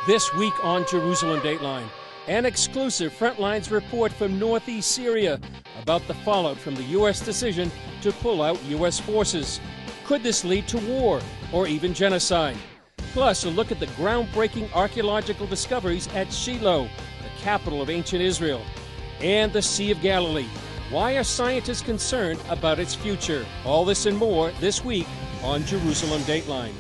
This week on Jerusalem Dateline, an exclusive Frontlines report from northeast Syria about the fallout from the U.S. decision to pull out U.S. forces. Could this lead to war or even genocide? Plus, a look at the groundbreaking archaeological discoveries at Shiloh, the capital of ancient Israel, and the Sea of Galilee. Why are scientists concerned about its future? All this and more this week on Jerusalem Dateline.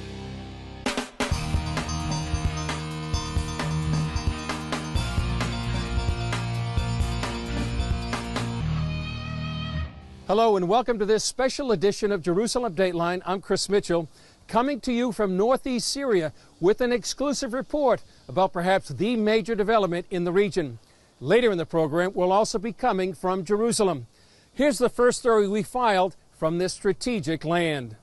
Hello and welcome to this special edition of Jerusalem Dateline. I'm Chris Mitchell, coming to you from northeast Syria with an exclusive report about perhaps the major development in the region. Later in the program, we'll also be coming from Jerusalem. Here's the first story we filed from this strategic land.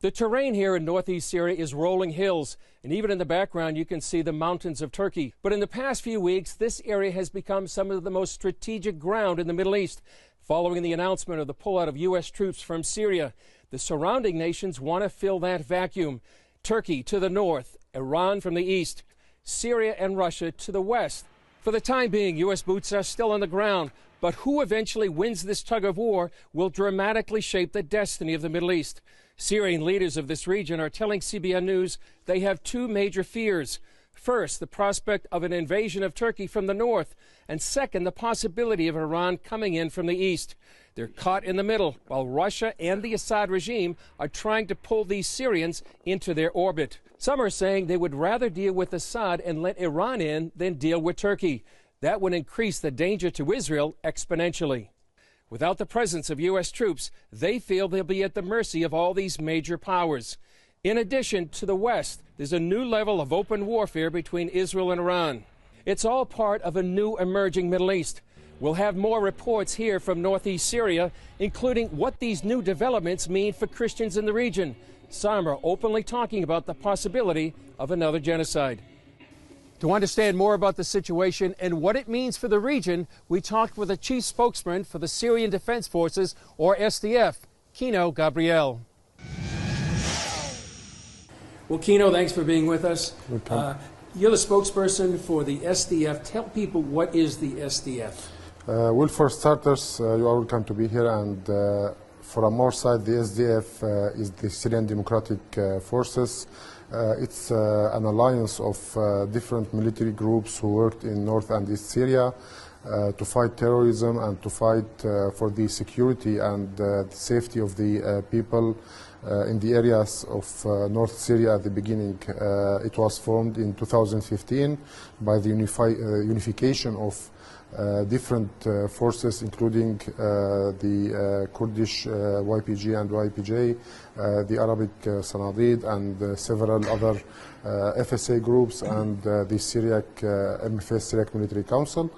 The terrain here in northeast Syria is rolling hills, and even in the background you can see the mountains of Turkey. But in the past few weeks, this area has become some of the most strategic ground in the Middle East. Following the announcement of the pullout of U.S. troops from Syria, the surrounding nations want to fill that vacuum. Turkey to the north, Iran from the east, Syria and Russia to the west. For the time being, U.S. boots are still on the ground, but who eventually wins this tug of war will dramatically shape the destiny of the Middle East. Syrian leaders of this region are telling CBN News they have two major fears. First, the prospect of an invasion of Turkey from the north, and second, the possibility of Iran coming in from the east. They're caught in the middle, while Russia and the Assad regime are trying to pull these Syrians into their orbit. Some are saying they would rather deal with Assad and let Iran in than deal with Turkey. That would increase the danger to Israel exponentially. Without the presence of U.S. troops, they feel they'll be at the mercy of all these major powers. In addition, to the west, there's a new level of open warfare between Israel and Iran. It's all part of a new emerging Middle East. We'll have more reports here from northeast Syria, including what these new developments mean for Christians in the region. Some are openly talking about the possibility of another genocide. To understand more about the situation and what it means for the region, we talked with a chief spokesman for the Syrian Defense Forces, or SDF, Kino Gabriel. Well, Kino, thanks for being with us. You're the spokesperson for the SDF. Tell people, what is the SDF? Well, for starters, you are welcome to be here. And from our side, the SDF is the Syrian Democratic Forces. It's an alliance of different military groups who worked in North and East Syria to fight terrorism and to fight for the security and the safety of the people in the areas of North Syria at the beginning. It was formed in 2015 by the unification of different forces, including the Kurdish YPG and YPJ, the Arabic Sanadid, and several other FSA groups, and the Syriac MFS Syriac Military Council.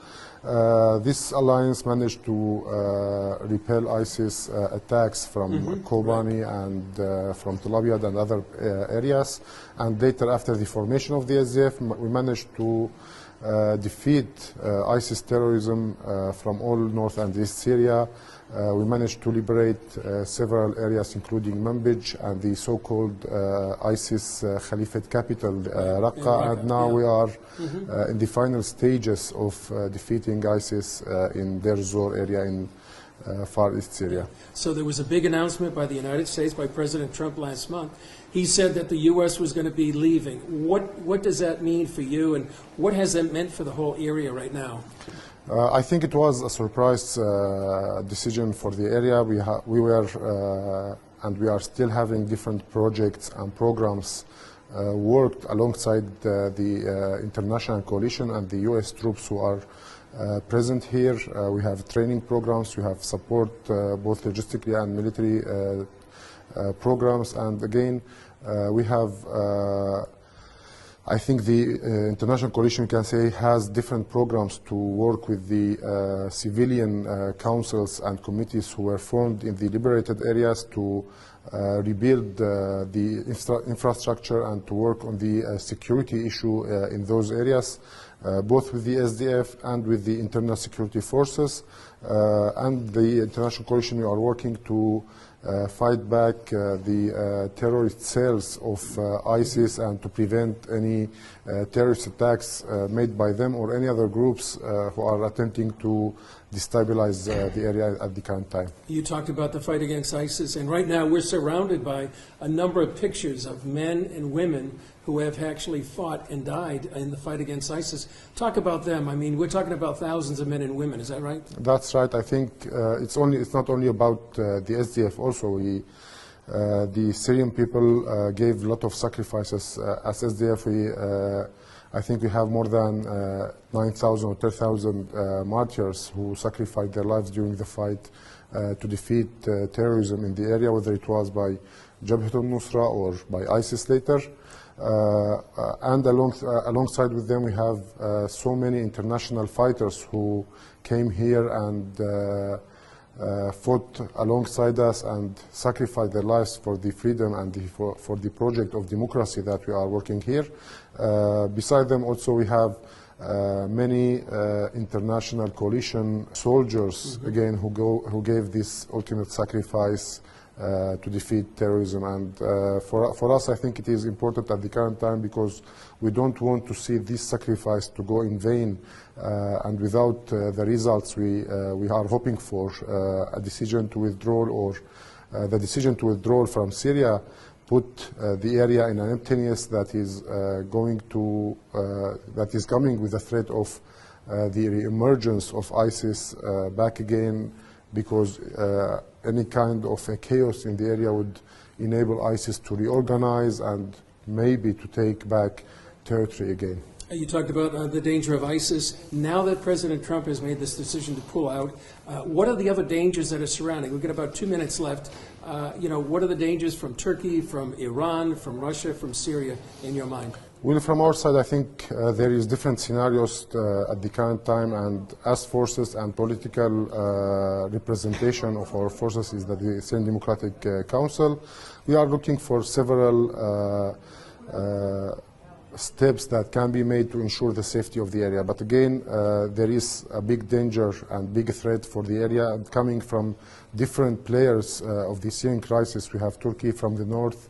This alliance managed to repel ISIS attacks from Kobani and from Tel Aviv and other areas. And later, after the formation of the SDF, we managed to defeat ISIS terrorism from all North and East Syria. We managed to liberate several areas, including Manbij and the so-called ISIS Caliphate capital, Raqqa, and now we are in the final stages of defeating ISIS in Deir Zor area in Far East Syria. So there was a big announcement by the United States, by President Trump last month. He said that the U.S. was going to be leaving. What does that mean for you, and what has that meant for the whole area right now? I think it was a surprise decision for the area. We were and we are still having different projects and programs worked alongside the international coalition and the U.S. troops who are present here. We have training programs, we have support both logistically and military programs, and again we have I think the international coalition, can say, has different programs to work with the civilian councils and committees who were formed in the liberated areas to rebuild the infrastructure and to work on the security issue in those areas, both with the SDF and with the internal security forces. And the international coalition, we are working to fight back the terrorist cells of ISIS and to prevent any terrorist attacks made by them or any other groups who are attempting to destabilize the area at the current time. You talked about the fight against ISIS, and right now we're surrounded by a number of pictures of men and women who have actually fought and died in the fight against ISIS. Talk about them. I mean, we're talking about thousands of men and women. Is that right? That's right. I think it's not only about the SDF. Also, the Syrian people gave a lot of sacrifices. As SDF, I think we have more than 9,000 or 10,000 martyrs who sacrificed their lives during the fight to defeat terrorism in the area, whether it was by Jabhat al-Nusra or by ISIS later. And alongside with them, we have so many international fighters who came here and fought alongside us and sacrificed their lives for the freedom and for the project of democracy that we are working here. Beside them also we have many international coalition soldiers, again, who gave this ultimate sacrifice to defeat terrorism. And for us, I think it is important at the current time because we don't want to see this sacrifice to go in vain and without the results we are hoping for, a decision to withdraw or the decision to withdraw from Syria put the area in an emptiness that is coming with the threat of the re-emergence of ISIS back again, because any kind of a chaos in the area would enable ISIS to reorganize and maybe to take back territory again. You talked about the danger of ISIS. Now that President Trump has made this decision to pull out, what are the other dangers that are surrounding? We've got about 2 minutes left. What are the dangers from Turkey, from Iran, from Russia, from Syria, in your mind? Well, from our side, I think there is different scenarios at the current time, and as forces and political representation of our forces is the Syrian Democratic Council. We are looking for several steps that can be made to ensure the safety of the area. But again, there is a big danger and big threat for the area coming from different players of the Syrian crisis. We have Turkey from the north.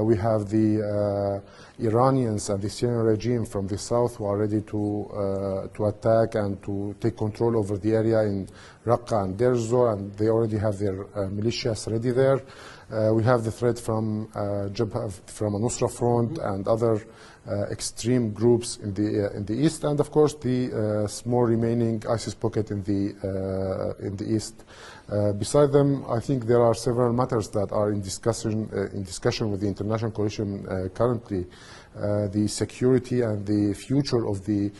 We have the Iranians and the Syrian regime from the south who are ready to attack and to take control over the area in Raqqa and Deir ez-Zor, and they already have their militias ready there. We have the threat from Nusra Front and other extreme groups in the east, and of course the small remaining ISIS pocket in the east. Beside them, I think there are several matters that are in discussion with the international coalition currently. The security and the future of the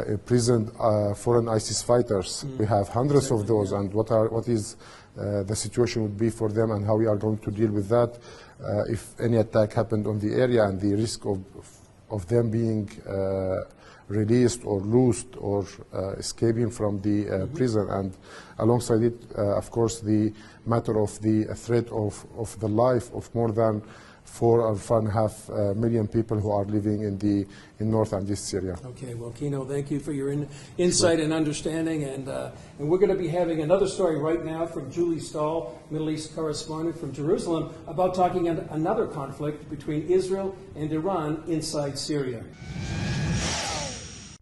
imprisoned foreign ISIS fighters. We have hundreds of those, and what is the situation would be for them and how we are going to deal with that if any attack happened on the area, and the risk of them being released or loosed or escaping from the prison. And alongside it, of course, the matter of the threat of the life of more than 4 or 4.5 million people who are living in North and East Syria. Okay, well, Kino, thank you for your insight and understanding. And we're going to be having another story right now from Julie Stahl, Middle East correspondent from Jerusalem, about talking another conflict between Israel and Iran inside Syria.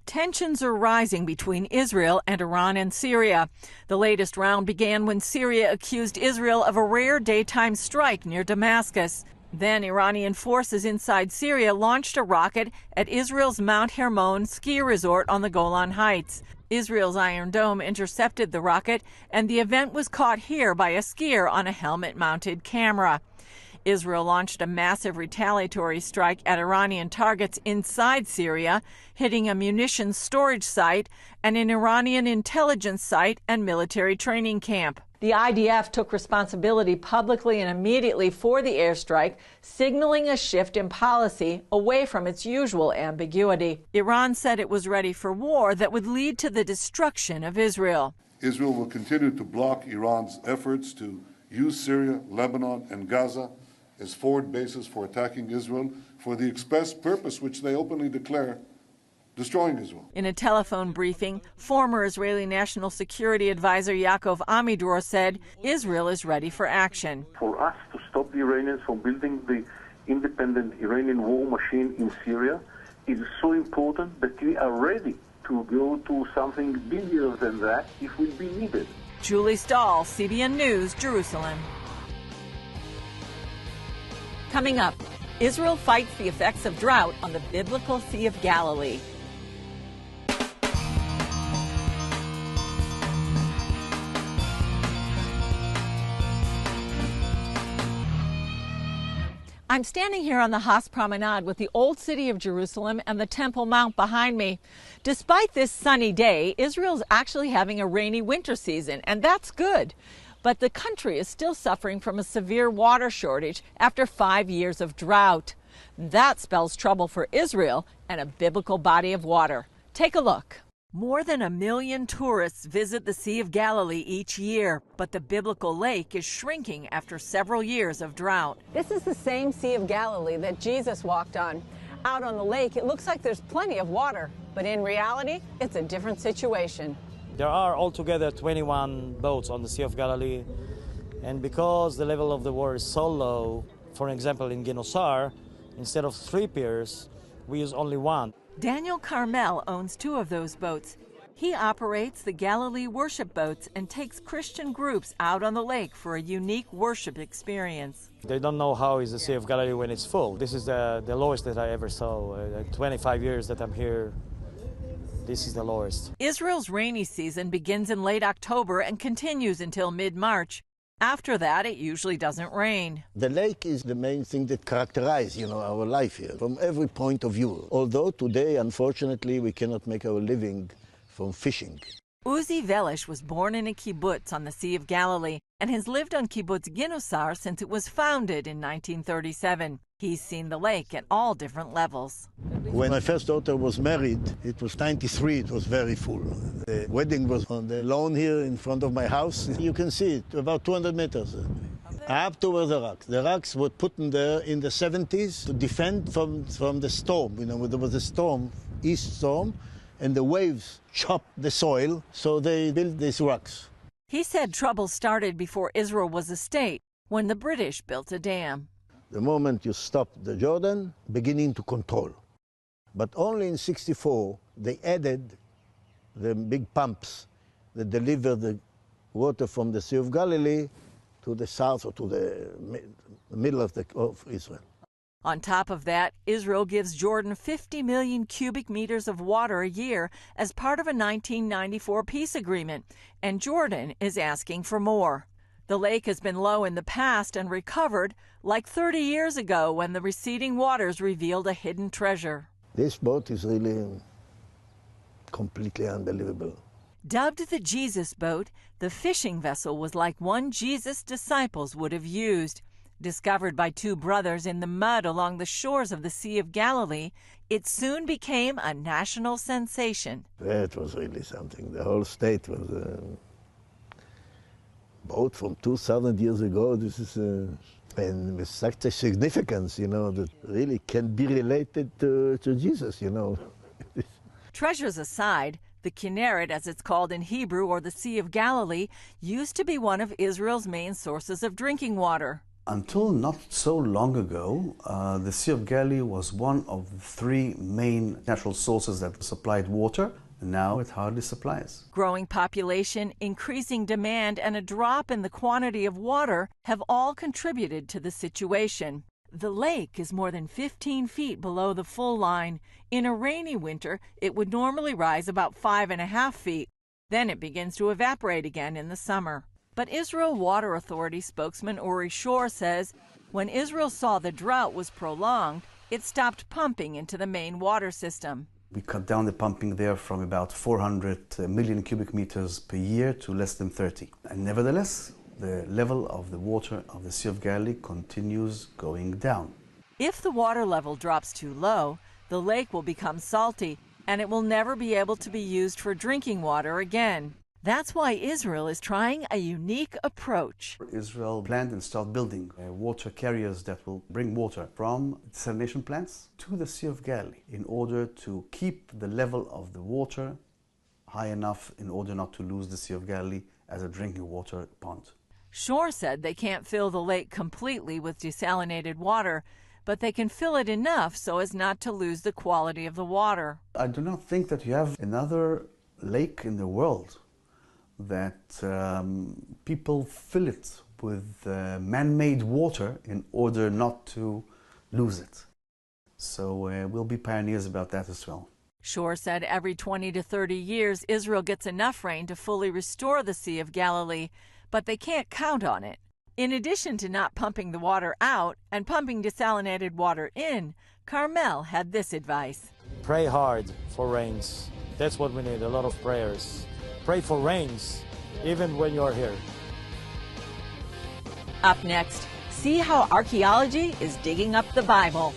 Tensions are rising between Israel and Iran and Syria. The latest round began when Syria accused Israel of a rare daytime strike near Damascus. Then Iranian forces inside Syria launched a rocket at Israel's Mount Hermon ski resort on the Golan Heights. Israel's Iron Dome intercepted the rocket, and the event was caught here by a skier on a helmet-mounted camera. Israel launched a massive retaliatory strike at Iranian targets inside Syria, hitting a munitions storage site and an Iranian intelligence site and military training camp. The IDF took responsibility publicly and immediately for the airstrike, signaling a shift in policy away from its usual ambiguity. Iran said it was ready for war that would lead to the destruction of Israel. Israel will continue to block Iran's efforts to use Syria, Lebanon, and Gaza as forward bases for attacking Israel for the express purpose which they openly declare, destroying Israel. In a telephone briefing, former Israeli National Security Advisor Yaakov Amidor said Israel is ready for action. For us to stop the Iranians from building the independent Iranian war machine in Syria is so important that we are ready to go to something bigger than that if will be needed. Julie Stahl, CBN News, Jerusalem. Coming up, Israel fights the effects of drought on the biblical Sea of Galilee. I'm standing here on the Haas Promenade with the Old City of Jerusalem and the Temple Mount behind me. Despite this sunny day, Israel's actually having a rainy winter season, and that's good. But the country is still suffering from a severe water shortage after 5 years of drought. That spells trouble for Israel and a biblical body of water. Take a look. More than 1 million tourists visit the Sea of Galilee each year, but the biblical lake is shrinking after several years of drought. This is the same Sea of Galilee that Jesus walked on. Out on the lake, it looks like there's plenty of water, but in reality, it's a different situation. There are altogether 21 boats on the Sea of Galilee, and because the level of the water is so low, for example in Genosar, instead of 3 piers, we use only 1. Daniel Carmel owns 2 of those boats. He operates the Galilee worship boats and takes Christian groups out on the lake for a unique worship experience. They don't know how is the Sea of Galilee when it's full. This is the lowest that I ever saw. 25 years that I'm here, this is the lowest. Israel's rainy season begins in late October and continues until mid-March. After that, it usually doesn't rain. The lake is the main thing that characterizes, our life here from every point of view. Although today, unfortunately, we cannot make our living from fishing. Uzi Velish was born in a kibbutz on the Sea of Galilee and has lived on kibbutz Genosar since it was founded in 1937. He's seen the lake at all different levels. When my first daughter was married, it was 93, it was very full. The wedding was on the lawn here in front of my house. You can see it, about 200 meters. Up to the rocks. The rocks were put in there in the 70s to defend from the storm. There was a storm, east storm, and the waves chopped the soil, so they built these rocks. He said trouble started before Israel was a state, when the British built a dam. The moment you stop the Jordan, beginning to control. But only in '64, they added the big pumps that deliver the water from the Sea of Galilee to the south or to the middle of Israel. On top of that, Israel gives Jordan 50 million cubic meters of water a year as part of a 1994 peace agreement, and Jordan is asking for more. The lake has been low in the past and recovered, like 30 years ago when the receding waters revealed a hidden treasure. This boat is really completely unbelievable. Dubbed the Jesus boat, the fishing vessel was like one Jesus' disciples would have used. Discovered by 2 brothers in the mud along the shores of the Sea of Galilee, it soon became a national sensation. That was really something. The whole state was a boat from 2,000 years ago. This is and with such a significance, that really can be related to Jesus, Treasures aside, the Kinneret, as it's called in Hebrew, or the Sea of Galilee, used to be one of Israel's main sources of drinking water. Until not so long ago, the Sea of Galilee was one of the 3 main natural sources that supplied water. Now it hardly supplies. Growing population, increasing demand, and a drop in the quantity of water have all contributed to the situation. The lake is more than 15 feet below the full line. In a rainy winter, it would normally rise about 5.5 feet. Then it begins to evaporate again in the summer. But Israel Water Authority spokesman Uri Shor says when Israel saw the drought was prolonged, it stopped pumping into the main water system. We cut down the pumping there from about 400 million cubic meters per year to less than 30. And nevertheless, the level of the water of the Sea of Galilee continues going down. If the water level drops too low, the lake will become salty, and it will never be able to be used for drinking water again. That's why Israel is trying a unique approach. Israel planned and started building water carriers that will bring water from desalination plants to the Sea of Galilee in order to keep the level of the water high enough in order not to lose the Sea of Galilee as a drinking water pond. Shore said they can't fill the lake completely with desalinated water, but they can fill it enough so as not to lose the quality of the water. I do not think that you have another lake in the world that people fill it with man-made water in order not to lose it. So we'll be pioneers about that as well. Shore said every 20 to 30 years, Israel gets enough rain to fully restore the Sea of Galilee, but they can't count on it. In addition to not pumping the water out and pumping desalinated water in, Carmel had this advice. Pray hard for rains. That's what we need, a lot of prayers. Pray for rains, even when you're here. Up next, see how archaeology is digging up the Bible.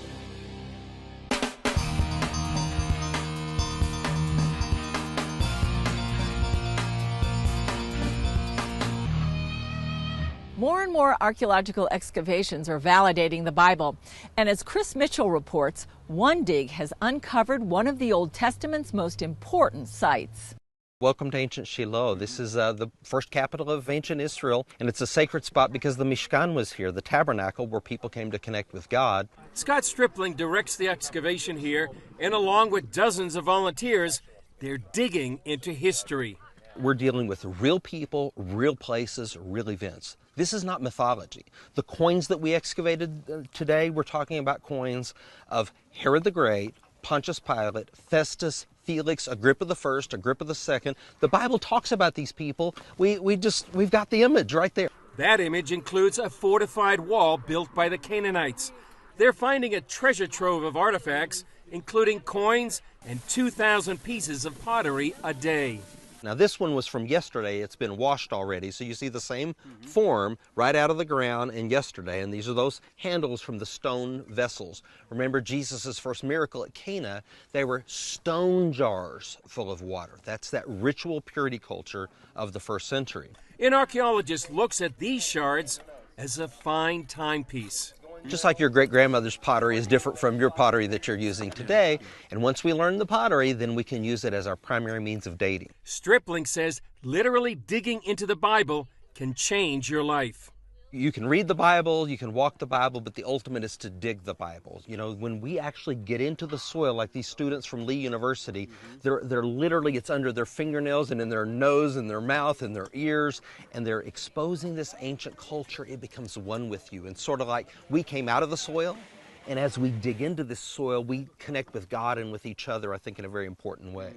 More and more archaeological excavations are validating the Bible. And as Chris Mitchell reports, one dig has uncovered one of the Old Testament's most important sites. Welcome to ancient Shiloh. This is the first capital of ancient Israel, and it's a sacred spot because the Mishkan was here, the tabernacle where people came to connect with God. Scott Stripling directs the excavation here, and along with dozens of volunteers, they're digging into history. We're dealing with real people, real places, real events. This is not mythology. The coins that we excavated today, we're talking about coins of Herod the Great, Pontius Pilate, Festus, Felix, Agrippa I, Agrippa II. The Bible talks about these people. We've got the image right there. That image includes a fortified wall built by the Canaanites. They're finding a treasure trove of artifacts, including coins and 2,000 pieces of pottery a day. Now this one was from yesterday. It's been washed already, so you see the same form right out of the ground in yesterday, and these are those handles from the stone vessels. Remember Jesus' first miracle at Cana, they were stone jars full of water. That's that ritual purity culture of the first century. An archaeologist looks at these shards as a fine timepiece. Just like your great-grandmother's pottery is different from your pottery that you're using today, and once we learn the pottery, then we can use it as our primary means of dating. Stripling says literally digging into the Bible can change your life. You can read the Bible, you can walk the Bible, but the ultimate is to dig the Bible. You know, when we actually get into the soil, like these students from Lee University, they're literally, it's under their fingernails and in their nose and their mouth and their ears, and they're exposing this ancient culture. It becomes one with you. And sort of like we came out of the soil, and as we dig into this soil, we connect with God and with each other, I think, in a very important way.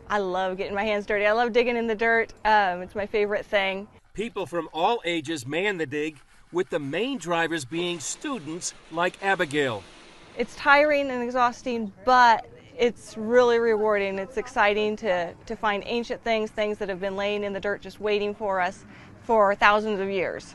I love getting my hands dirty. I love digging in the dirt. It's my favorite thing. People from all ages man the dig, with the main drivers being students like Abigail. It's tiring and exhausting, but it's really rewarding. It's exciting to find ancient things that have been laying in the dirt just waiting for us for thousands of years.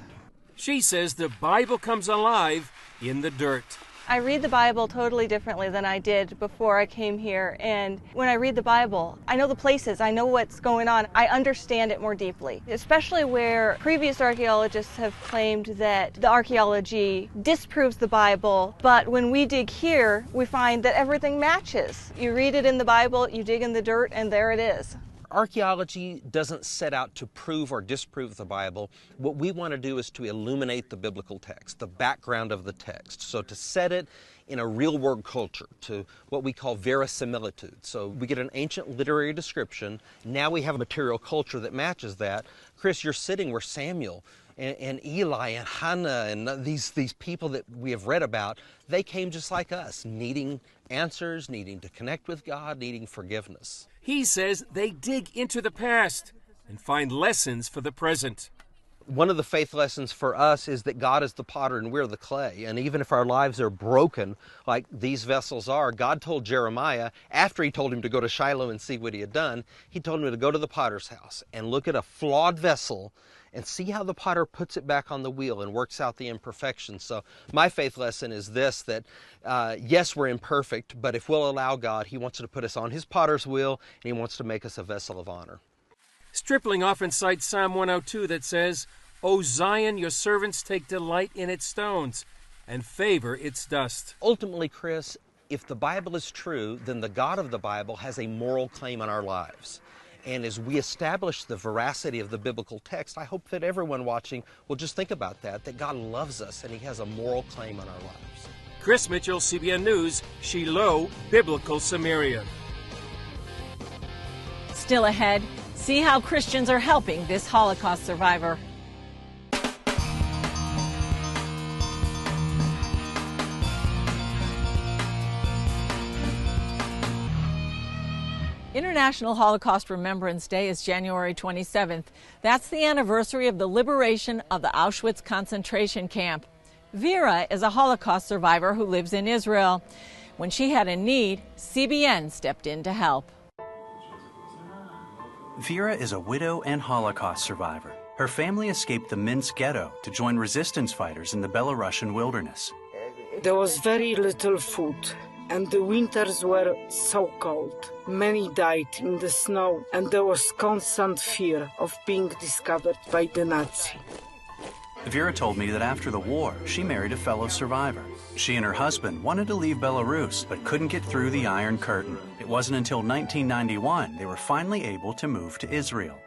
She says the Bible comes alive in the dirt. I read the Bible totally differently than I did before I came here, and when I read the Bible, I know the places, I know what's going on, I understand it more deeply, especially where previous archaeologists have claimed that the archaeology disproves the Bible, but when we dig here, we find that everything matches. You read it in the Bible, you dig in the dirt, and there it is. Archaeology doesn't set out to prove or disprove the Bible. What we want to do is to illuminate the biblical text, the background of the text. So to set it in a real-world culture, to what we call verisimilitude. So we get an ancient literary description. Now we have a material culture that matches that. Chris, you're sitting where Samuel and Eli and Hannah and these people that we have read about, they came just like us, needing answers, needing to connect with God, needing forgiveness. He says they dig into the past and find lessons for the present. One of the faith lessons for us is that God is the potter and we're the clay. And even if our lives are broken, like these vessels are, God told Jeremiah, after he told him to go to Shiloh and see what he had done, he told him to go to the potter's house and look at a flawed vessel and see how the potter puts it back on the wheel and works out the imperfections. So my faith lesson is this, that yes, we're imperfect, but if we'll allow God, he wants to put us on his potter's wheel and he wants to make us a vessel of honor. Stripling often cites Psalm 102 that says, "O Zion, your servants take delight in its stones and favor its dust." Ultimately, Chris, if the Bible is true, then the God of the Bible has a moral claim on our lives. And as we establish the veracity of the biblical text, I hope that everyone watching will just think about that God loves us and He has a moral claim on our lives. Chris Mitchell, CBN News, Shiloh, Biblical Samaria. Still ahead, see how Christians are helping this Holocaust survivor. International Holocaust Remembrance Day is January 27th. That's the anniversary of the liberation of the Auschwitz concentration camp. Vera is a Holocaust survivor who lives in Israel. When she had a need, CBN stepped in to help. Vera is a widow and Holocaust survivor. Her family escaped the Minsk ghetto to join resistance fighters in the Belarusian wilderness. There was very little food, and the winters were so cold. Many died in the snow, and there was constant fear of being discovered by the Nazis. Vera told me that after the war, she married a fellow survivor. She and her husband wanted to leave Belarus, but couldn't get through the Iron Curtain. It wasn't until 1991 they were finally able to move to Israel.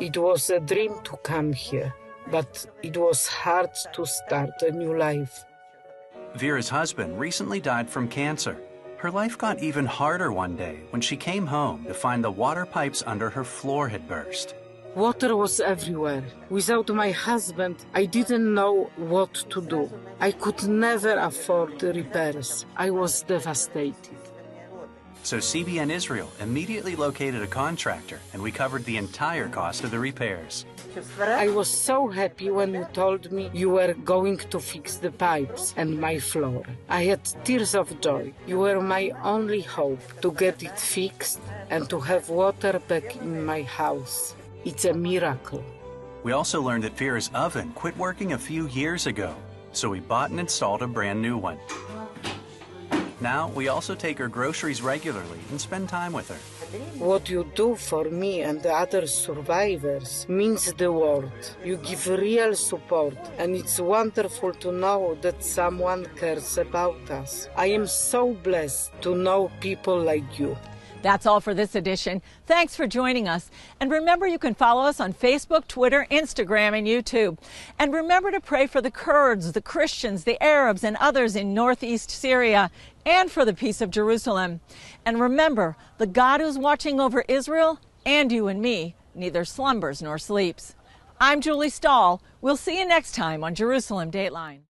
It was a dream to come here, but it was hard to start a new life. Vera's husband recently died from cancer. Her life got even harder one day when she came home to find the water pipes under her floor had burst. Water was everywhere. Without my husband, I didn't know what to do. I could never afford the repairs. I was devastated. So CBN Israel immediately located a contractor, and we covered the entire cost of the repairs. I was so happy when you told me you were going to fix the pipes and my floor. I had tears of joy. You were my only hope to get it fixed and to have water back in my house. It's a miracle. We also learned that Vera's oven quit working a few years ago, so we bought and installed a brand new one. Now, we also take her groceries regularly and spend time with her. What you do for me and the other survivors means the world. You give real support, and it's wonderful to know that someone cares about us. I am so blessed to know people like you. That's all for this edition. Thanks for joining us. And remember, you can follow us on Facebook, Twitter, Instagram, and YouTube. And remember to pray for the Kurds, the Christians, the Arabs, and others in northeast Syria, and for the peace of Jerusalem. And remember, the God who's watching over Israel and you and me neither slumbers nor sleeps. I'm Julie Stahl. We'll see you next time on Jerusalem Dateline.